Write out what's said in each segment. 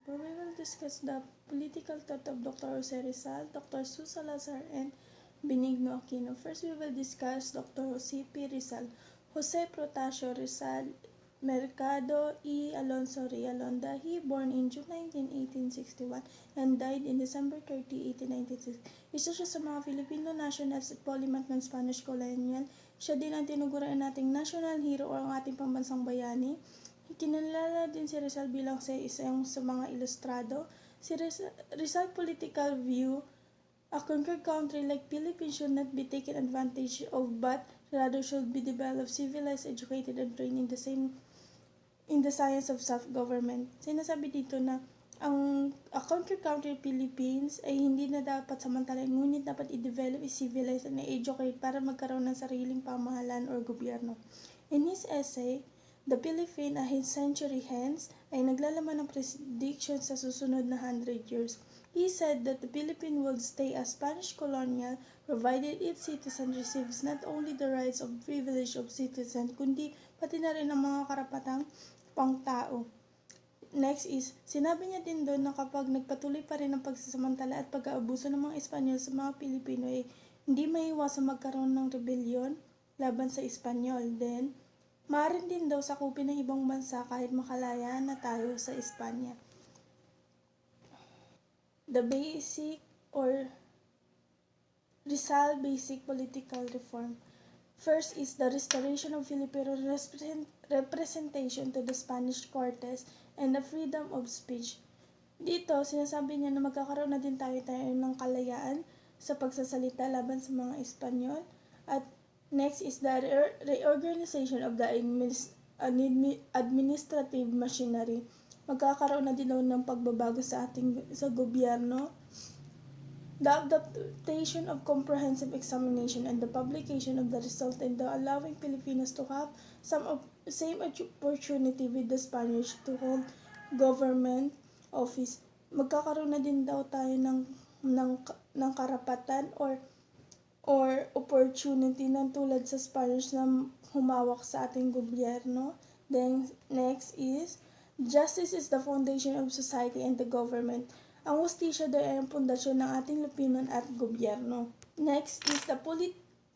where we will discuss the political thought of Dr. Jose Rizal, Dr. Salazar, and Benigno Aquino. First, we will discuss Dr. Jose P. Rizal. Jose Protasio Rizal Mercado E. Alonso Realonda. He born in June 19, 1861 and died in December 30, 1896. Isa siya sa mga Filipino nationals at polymath ng Spanish colonial. Siya din ang tinuguran nating national hero o ang ating pambansang bayani. Kinilala din si Rizal bilang isang sa mga ilustrado. Si Rizal political view, a conquered country like Philippines should not be taken advantage of but rather should be developed, civilized, educated, and trained in the science of self-government. Sinasabi dito na a conquered country Philippines ay hindi na dapat samantalahin, ngunit dapat i-develop, i-civilize, and i-educate para magkaroon ng sariling pamahalaan or gobyerno. In his essay, The Philippines a Century Hence, ay naglalaman ng prediction sa susunod na 100 years. He said that the Philippines will stay a Spanish colonial provided its citizens receives not only the rights of privilege of citizens, kundi pati na rin ang mga karapatang pangtao. Next is, sinabi niya din doon na kapag nagpatuloy pa rin ang pagsasamantala at pag-aabuso ng mga Espanyol sa mga Pilipino ay hindi maiwasan magkaroon ng rebellion laban sa Espanyol. Then, maaari din daw sakupin ng ibang bansa kahit makalaya na tayo sa Espanya. The basic or Rizal basic political reform. First is the restoration of Filipino representation to the Spanish Cortes and the freedom of speech. Dito, sinasabi niya na magkakaroon na din tayo ng kalayaan sa pagsasalita laban sa mga Espanyol. At next is the reorganization of the administrative machinery. Magkakaroon na din ng pagbabago sa gobyerno. The adaptation of comprehensive examination and the publication of the result and the allowing Filipinos to have same opportunity with the Spanish to hold government office. Magkakaroon na din daw tayo ng karapatan or opportunity ng tulad sa Spanish na humawak sa ating gobyerno. Then next is justice is the foundation of society and the government. Ang hustisya ay ang pundasyon ng ating lipunan at gobyerno. Next is the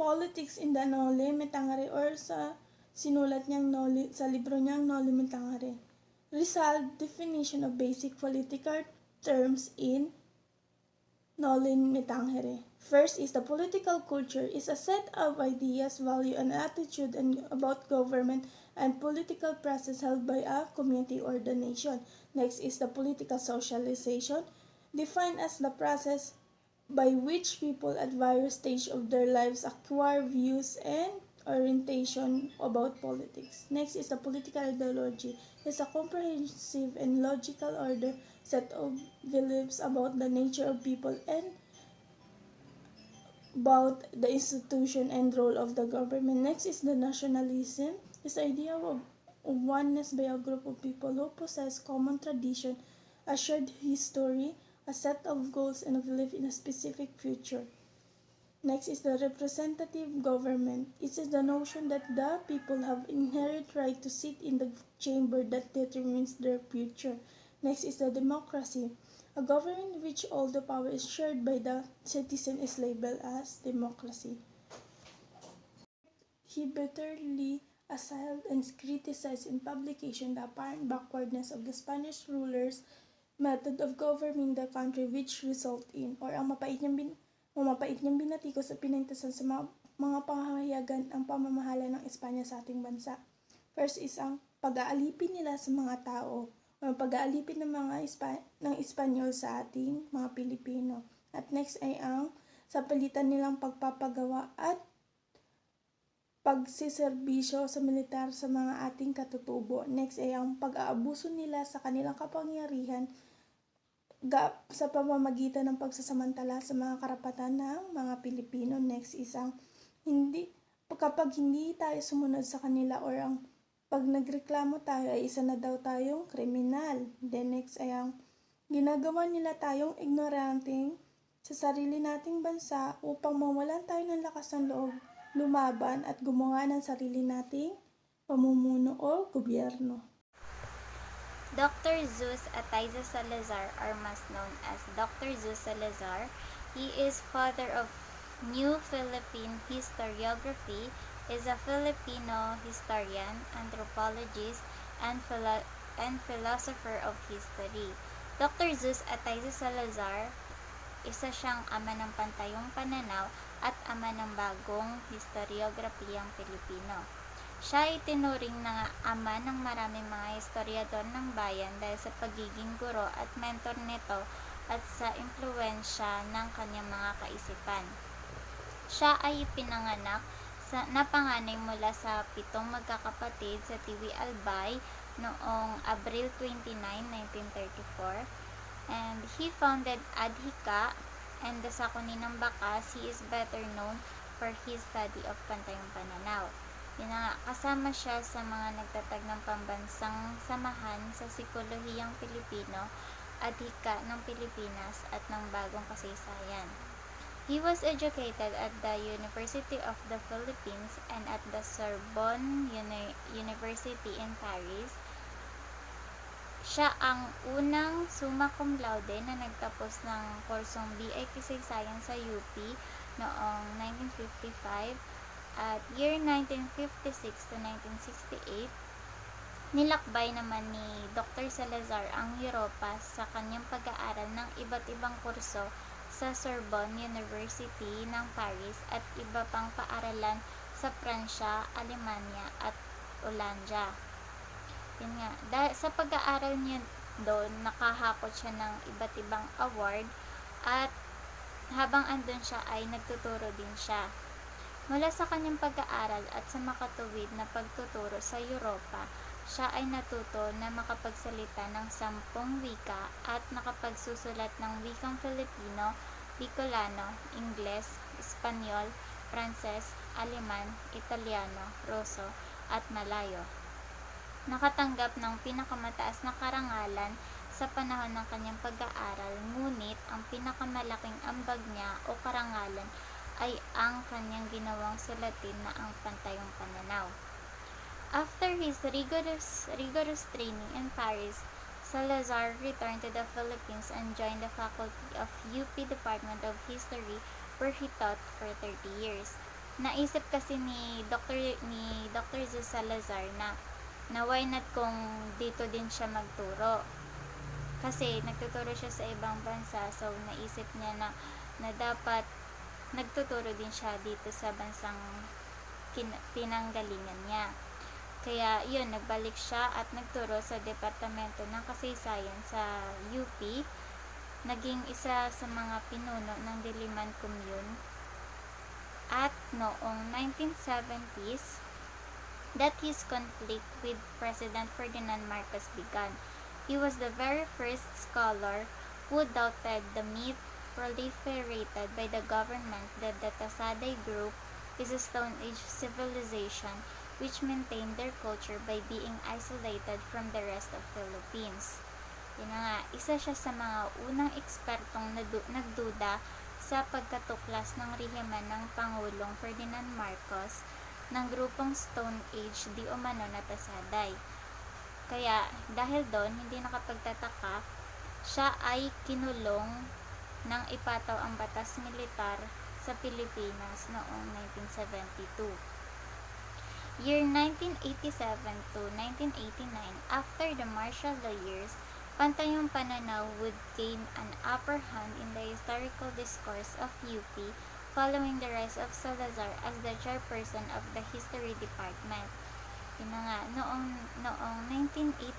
politics in the Noli Me Tangere or sa sinulat niyang sa libro niyang Noli Me Tangere. Rizal definition of basic political terms in Noli Me Tangere. First is the political culture is a set of ideas, value, and attitude about government and political process held by a community or the nation. Next is the political socialization, defined as the process by which people at various stages of their lives acquire views and orientation about politics. Next is the political ideology. It's a comprehensive and logical order set of beliefs about the nature of people and about the institution and role of the government. Next is the nationalism. It's the idea of oneness by a group of people who possess common tradition, a shared history, a set of goals, and a belief in a specific future. Next is the representative government. It is the notion that the people have inherent right to sit in the chamber that determines their future. Next is the democracy. A government in which all the power is shared by the citizen is labeled as democracy. He bitterly assailed and criticized in publication the apparent backwardness of the Spanish rulers' method of governing the country, which result in or ang mapait niyang binatikos sa pinagtasan sa mga panghahayagan ang pamamahala ng Espanya sa ating bansa. First is ang pag-aalipin nila sa mga tao o pag-aalipin ng Espanyol sa ating mga Pilipino. At next ay ang sa palitan nilang pagpapagawa at pagsiserbisyo sa militar sa mga ating katutubo. Next ay ang pag-aabuso nila sa kanilang kapangyarihan sa pamamagitan ng pagsasamantala sa mga karapatan ng mga Pilipino. Next is ang kapag hindi tayo sumunod sa kanila or ang pag nagreklamo tayo ay isa na daw tayong kriminal. Then next ay ang ginagawa nila tayong ignoranting sa sarili nating bansa upang mawalan tayo ng lakas ng loob, lumaban at gumawa ng sarili nating pamumuno o gobyerno. Dr. Zeus Ataiza Salazar, or mas known as Dr. Zeus Salazar, he is father of New Philippine Historiography, is a Filipino historian, anthropologist, and philosopher of history. Dr. Zeus Ataiza Salazar, isa siyang ama ng pantayong pananaw at ama ng bagong historiografiyang Pilipino. Siya ay tinuring na ama ng maraming mga historiador ng bayan dahil sa pagiging guro at mentor nito at sa impluensya ng kanyang mga kaisipan. Siya ay pinanganak na panganay mula sa 7 magkakapatid sa Tiwi Albay noong Abril 29, 1934. And he founded Adhika and the Sakuninang Bakas. He is better known for his study of pantayong pananaw. Kasama siya sa mga nagtatag ng pambansang samahan sa Psikolohiyang Pilipino, Adhika ng Pilipinas at ng Bagong Kasaysayan. He was educated at the University of the Philippines and at the Sorbonne University in Paris. Siya ang unang summa cum laude na nagtapos ng kursong BA Kasaysayan sa UP noong 1955 at year 1956 to 1968. Nilakbay naman ni Dr. Salazar ang Europa sa kanyang pag-aaral ng iba't ibang kurso sa Sorbonne University ng Paris at iba pang paaralan sa Pransya, Alemanya at Olandia. Yun nga, sa pag-aaral niya doon, nakahakot siya ng iba't ibang award at habang andun siya ay nagtuturo din siya. Mula sa kanyang pag-aaral at sa makatuwid na pagtuturo sa Europa, siya ay natuto na makapagsalita ng 10 wika at nakapagsusulat ng wikang Filipino, Bicolano, Ingles, Espanyol, Pranses, Aleman, Italiano, Ruso at Malayo. Nakatanggap ng pinakamataas na karangalan sa panahon ng kanyang pag-aaral, ngunit ang pinakamalaking ambag niya o karangalan ay ang kanyang ginawang sulatin na ang pantayong pananaw. After his rigorous training in Paris, Salazar returned to the Philippines and joined the faculty of UP Department of History where he taught for 30 years. Naisip kasi ni Dr. Zeus Salazar na why not kung dito din siya magturo. Kasi nagtuturo siya sa ibang bansa, so naisip niya na dapat nagtuturo din siya dito sa bansang pinanggalingan niya. Kaya yun, nagbalik siya at nagturo sa Departamento ng Kasaysayan sa UP. Naging isa sa mga pinuno ng Diliman Commune. At noong 1970s, that his conflict with President Ferdinand Marcos began. He was the very first scholar who doubted the myth proliferated by the government that the Tasaday group is a Stone Age civilization which maintained their culture by being isolated from the rest of Philippines. Yun nga, isa siya sa mga unang ekspertong nagduda sa pagkatuklas ng rehimen ng Pangulong Ferdinand Marcos ng grupong Stone Age di umano na Tasaday. Kaya dahil doon, hindi nakapagtataka, siya ay kinulong nang ipataw ang batas militar sa Pilipinas noong 1972. Year 1987 to 1989, after the martial law years, pantayong pananaw would gain an upper hand in the historical discourse of UP following the rise of Salazar as the chairperson of the History Department. Yun nga, noong 1987,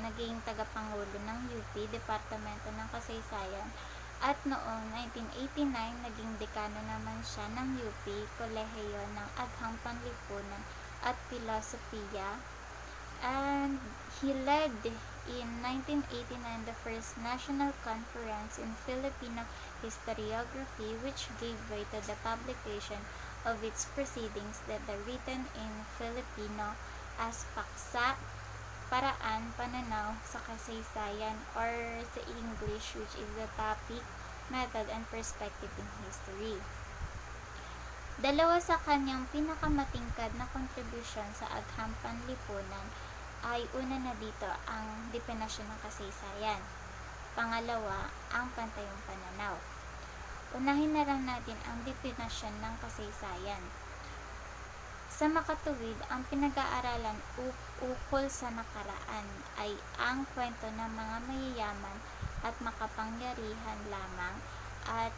naging tagapangulo ng UP, Departamento ng Kasaysayan, at noong 1989, naging dekano naman siya ng UP, Kolehiyo ng Agham Panlipunan at Filosofiya, and he led in 1989 the first national conference in Filipino historiography, which gave way to the publication of its proceedings that are written in Filipino as paksa, paraan, pananaw sa kasaysayan, or sa English, which is the topic, method, and perspective in history. Dalawa sa kanyang pinakamatingkad na kontribusyon sa Agham Panlipunan ay una na dito ang definasyon ng kasaysayan. Pangalawa, ang pantayong pananaw. Unahin na lang natin ang definasyon ng kasaysayan. Sa makatuwid, ang pinag-aaralan ukol sa nakaraan ay ang kwento ng mga mayayaman at makapangyarihan lamang, at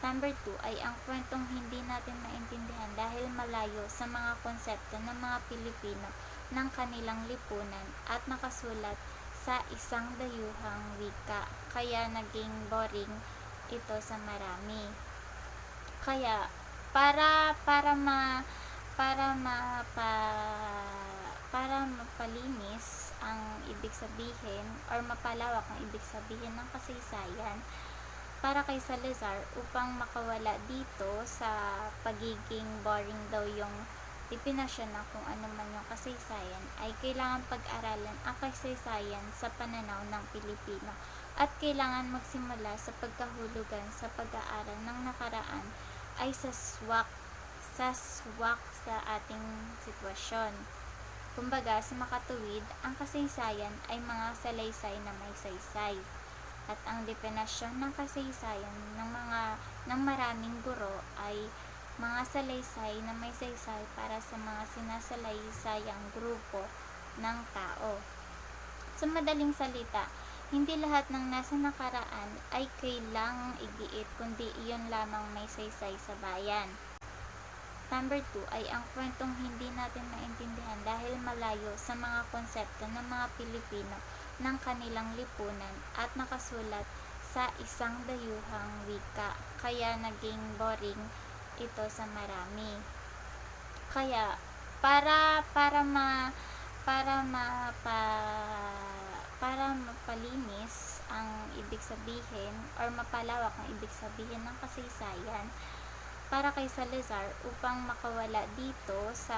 number 2 ay ang kwentong hindi natin maintindihan dahil malayo sa mga konsepto ng mga Pilipino ng kanilang lipunan at nakasulat sa isang dayuhang wika, kaya naging boring ito sa marami. Kaya para mapalinis ang ibig sabihin or mapalawak ang ibig sabihin ng kasaysayan, para kay Salazar, upang makawala dito sa pagiging boring daw yung definasyon na kung ano man yung kasaysayan, ay kailangan pag-aralan ang kasaysayan sa pananaw ng Pilipino at kailangan magsimula sa pagkahulugan sa pag-aaral ng nakaraan ay sa swak sa ating sitwasyon. Kumbaga, sa makatuwid, ang kasaysayan ay mga salaysay na may saysay. At ang definasyon ng kasaysayan ng maraming guro ay mga salaysay na may saysay para sa mga sinasalaysayang grupo ng tao. Sa madaling salita, hindi lahat ng nasa nakaraan ay kailangang igiit, kundi iyon lamang may saysay sa bayan. Number 2 ay ang kwentong hindi natin maintindihan dahil malayo sa mga konsepto ng mga Pilipino ng kanilang lipunan at nakasulat sa isang dayuhang wika, kaya naging boring ito sa marami. Kaya para mapalinis ang ibig sabihin or mapalawak ang ibig sabihin ng kasaysayan, para kay Salazar, upang makawala dito sa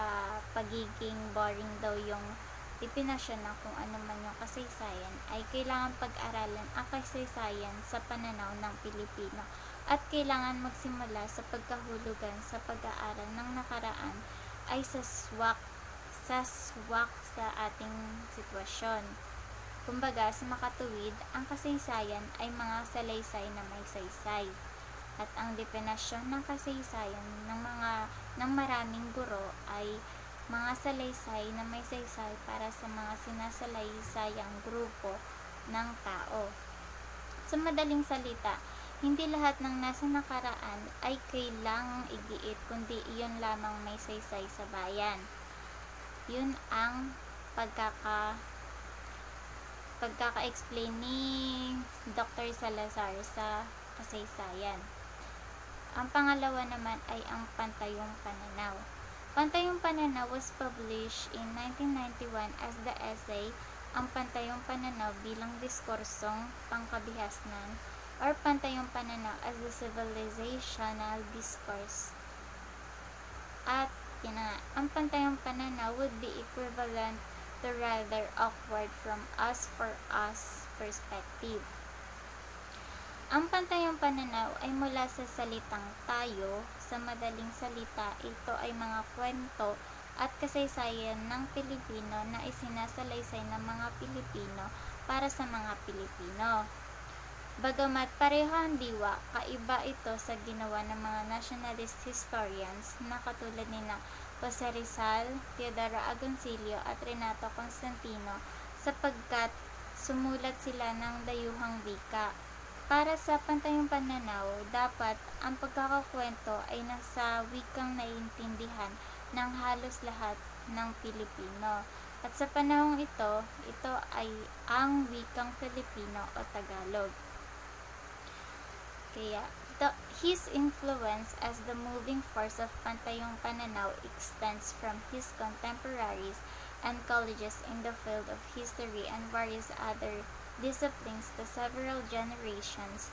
pagiging boring daw yung definasyon na kung ano man yung kasaysayan, ay kailangan pag-aralan ang kasaysayan sa pananaw ng Pilipino at kailangan magsimula sa pagkahulugan sa pag-aaral ng nakaraan ay sa swak sa ating sitwasyon. Kumbaga, sa makatuwid, ang kasaysayan ay mga salaysay na may saysay. At ang definasyon ng kasaysayan ng maraming guro ay mga salaysay na may saysay para sa mga sinasalaysayang grupo ng tao. Sa madaling salita, hindi lahat ng nasa nakaraan ay kailangang igiit, kundi iyon lamang may saysay sa bayan. Yun ang pagkaka-explain ni Dr. Salazar sa kasaysayan. Ang pangalawa naman ay ang pantayong pananaw. Pantayong pananaw was published in 1991 as the essay Ang Pantayong Pananaw bilang Diskursong Pangkabihasnan or Pantayong Pananaw as the Civilizational Discourse. At ang pantayong pananaw would be equivalent to rather awkward from us for us perspective. Ang pantayong pananaw ay mula sa salitang tayo. Sa madaling salita, ito ay mga kwento at kasaysayan ng Pilipino na isinasalaysay ng mga Pilipino para sa mga Pilipino. Bagamat pareho ang diwa, kaiba ito sa ginawa ng mga nationalist historians na katulad ni Jose Rizal, Teodoro Agoncillo at Renato Constantino, sapagkat sumulat sila ng dayuhang wika. Para sa pantayong pananaw, dapat ang pagkakakwento ay nasa wikang naiintindihan ng halos lahat ng Pilipino. At sa panahong ito ay ang wikang Filipino o Tagalog. Kaya, his influence as the moving force of pantayong pananaw extends from his contemporaries and colleagues in the field of history and various other disciplines to several generations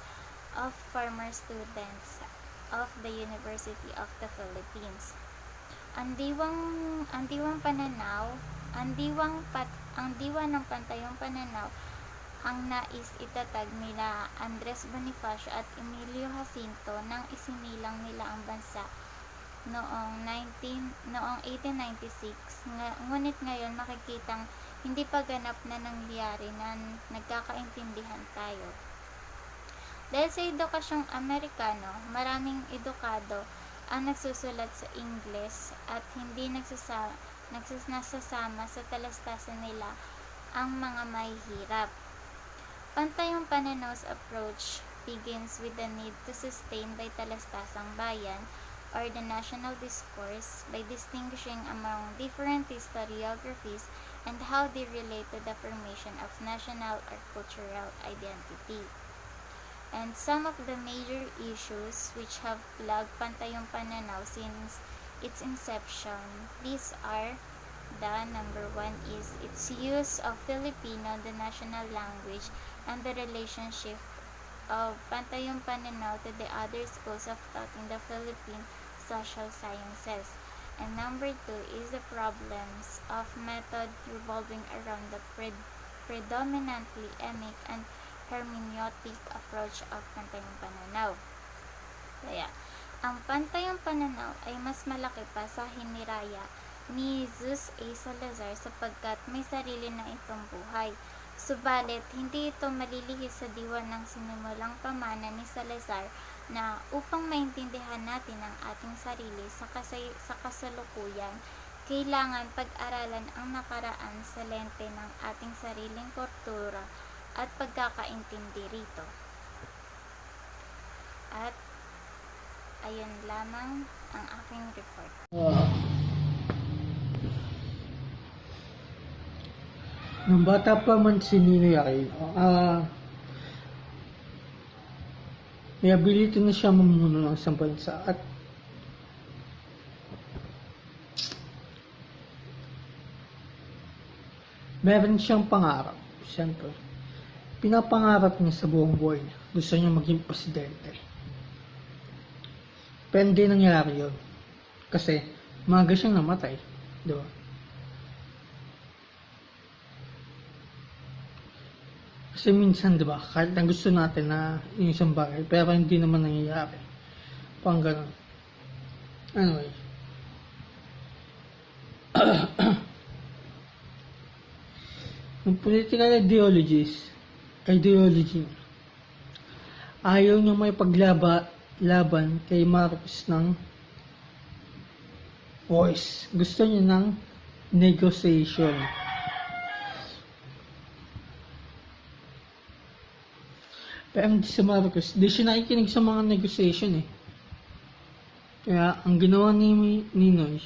of former students of the University of the Philippines. Ang diwa ng pantayong pananaw ang nais itatag nila Andres Bonifacio at Emilio Jacinto nang isinilang nila ang bansa noong 1896, ngunit ngayon makikitang hindi pa ganap na nangyari na nagkakaintindihan tayo. Dahil sa edukasyong Amerikano, maraming edukado ang nagsusulat sa Ingles at hindi nasasama sa talastasan nila ang mga mahihirap. Pantayong pananaw's approach begins with the need to sustain by talastasang bayan or the national discourse by distinguishing among different historiographies and how they relate to the formation of national or cultural identity. And some of the major issues which have plagued Pantayong Pananaw since its inception, these are number 1 is its use of Filipino, the national language, and the relationship of Pantayong Pananaw to the other schools of thought in the Philippine social sciences. And number 2 is the problems of method revolving around the predominantly emic and hermeneutic approach of Pantayong Pananaw. Kaya, ang Pantayong Pananaw ay mas malaki pa sa hiniraya ni Jesus A. Salazar sapagkat may sarili na itong buhay. Subalit, hindi ito malilihis sa diwa ng sinimulang pamana ni Salazar na upang maintindihan natin ang ating sarili sa kasalukuyan, kailangan pag-aralan ang nakaraan sa lente ng ating sariling kultura at pagkakaintindi rito. At ayun lamang ang aking report. Nung bata pa man si Ninoy Aquino, may ability na siya mamuno ng isang bansa at meron siyang pangarap. Siyempre, pinapangarap niya sa buong buhay niya. Gusto niya maging presidente. Pero hindi nangyari yun. Kasi, maaga siyang namatay. Di ba? Kasi minsan, di ba, kahit na gusto natin na yung isang bagay, pero hindi naman nangyayari. Pang ganun. Anyway. Yung political ideology, ayaw niya may paglaban kay Marcos ng voice. Gusto niya ng negotiation. Pero hindi si Marcos, di siya nakikinig sa mga negotiation eh. Kaya ang ginawa ni Ninoy,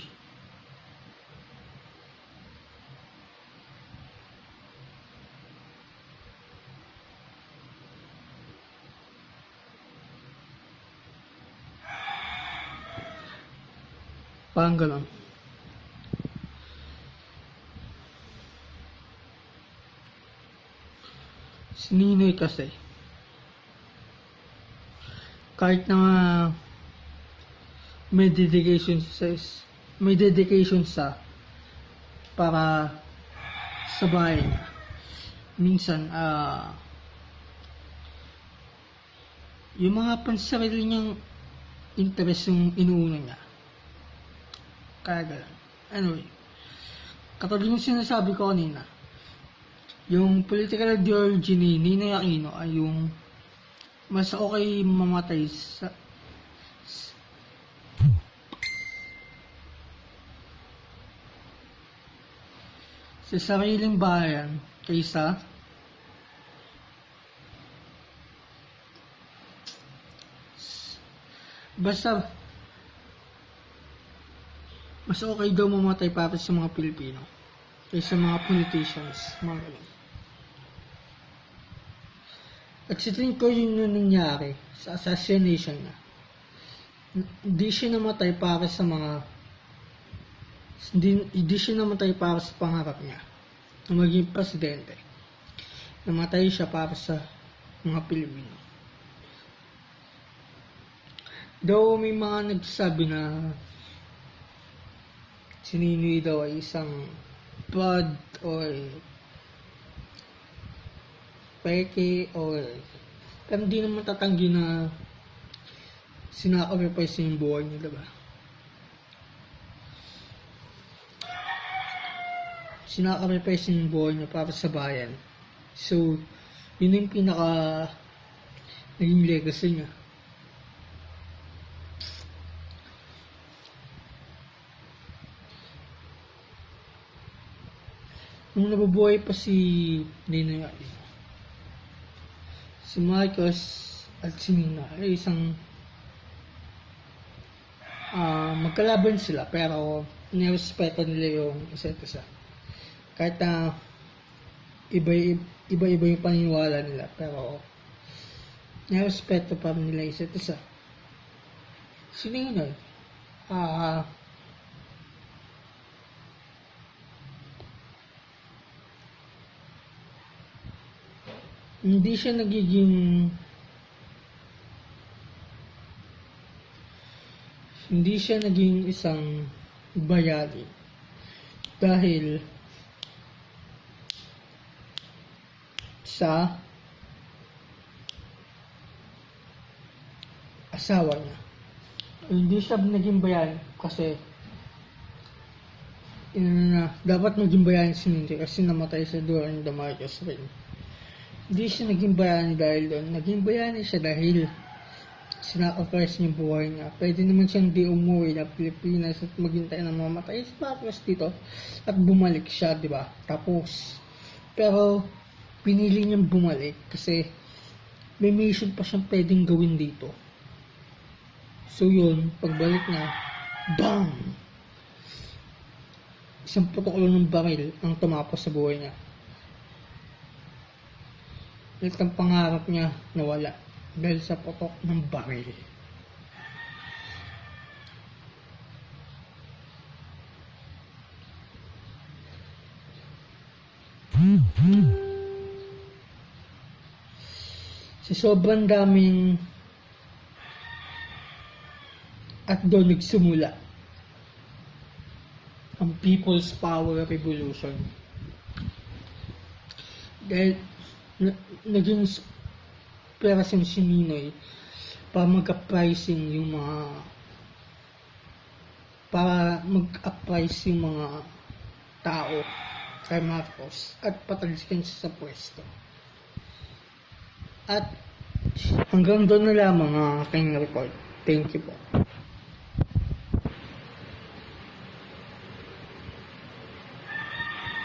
parang gano'n. Si Ninoy kasi, kahit na may dedication sa para sa bayan niya. Minsan, yung mga pansarili niyang interest yung inuuna niya. Kaya gano'n. Anyway, katulad yung sinasabi ko kanina, yung political ideology ni Ninoy Aquino ay yung mas okay mamatay sa sariling bayan kaysa basta mas okay daw mamatay para sa mga Pilipino kaysa mga politicians, mga ganun. At sa tingin ko yun yung nangyari sa assassination niya. Hindi siya namatay para sa pangarap niya na maging presidente. Namatay siya para sa mga Pilipino. Though may mga nagsasabi na si Ninoy daw ay isang fraud or peke or pero hindi naman tatanggi na sinakrifice yung buhay niya, diba? sinakaripace yung buhay niya para sa bayan. So, yun yung pinaka naging legacy niya. Nung nabubuhay pa si Ninoy Aquino, si Marcos at si Nina ay isang magkalaban sila pero nirespeto nila yung isa't isa. Kahit na iba-iba yung paniniwala nila pero nirespeto pa rin nila isa't isa. Si Ninoy, hindi siya naging isang bayani dahil sa asawa niya. Hindi siya naging bayani kasi dapat maging bayani si Nindy kasi namatay siya during the Marcos reign. Hindi siya naging bayani dahil doon. Naging bayani siya dahil sinakafresh niya buhay niya. Pwede naman siyang di umuwi na Pilipinas at maghintay na mamatay si Marcos dito at bumalik siya, di ba? Tapos, pero pinili niyang bumalik kasi may mission pa siyang pwedeng gawin dito. So yun, pagbalik niya, BAM! Isang putok ng baril ang tumapos sa buhay niya. At ang pangarap niya nawala dahil sa putok ng baril. Sa sobrang daming at doon nagsimula ang People's Power Revolution. Dahil naging inspirasyon si Ninoy para mag-uprising yung mga tao kay Marcos at patalisin siya sa pwesto. At hanggang doon na lamang ang aking report. Thank you po.